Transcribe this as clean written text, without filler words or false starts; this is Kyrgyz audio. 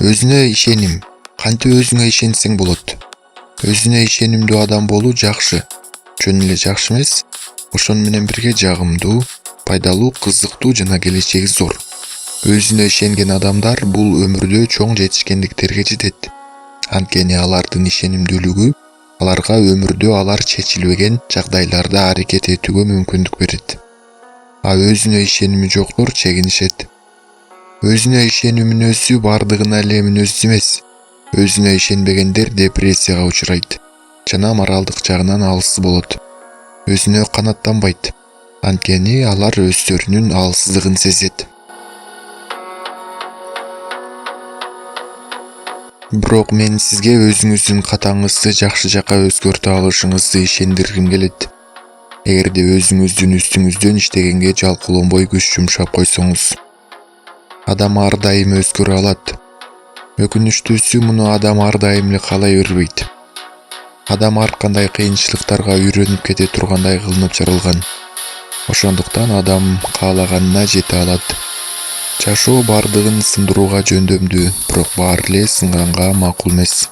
Өзүнө ишеним. Кантип өзүңө ишенсең болот. Өзүнө ишенимдүү адам болуу жакшы. Жөн эле жакшы эмес, ошону менен бирге жагымдуу, пайдалуу, кызыктуу жана келечеги зор. Өзүнө ишенген адамдар бул өмүрдө чоң жетишкендиктерге жетет. Анткени алардын ишенимдүүлүгү аларга өмүрдө алар чечилбеген жагдайларда аракет этүүгө мүмкүндүк берет. А өзүнө ишеними жоктор чегинишет. Өзүнө ишенүү мүнөзү бардыгына эле мүнөз эмес. Өзүнө ишенбегендер депрессияга учурайт жана моралдык жагынан алыс болот. Өзүнө канааттанбайт, анткени алар өздөрүнүн алсыздыгын сезет. Бирок мен сизге өзүңүздүн катаңызды жакшы жакка өзгөртө алышыңызды ишендиргим келет. Эгерде өзүңүздүн үстүңүздөн иштегенге жалкоолонбой күч жумшап койсоңуз. Адам ар дайым өзгөрө алат. Өкүнүчтүүсү муну адам ар дайым эле каалай бербейт. Адам ар кандай кыйынчылыктарга үйрөнүп кете тургандай кылынып жаралган. Ошондуктан адам каалаганына жете алат. Жашоо бардыгын сындырууга жөндөмдүү, бирок баары эле сынганга макул эмес.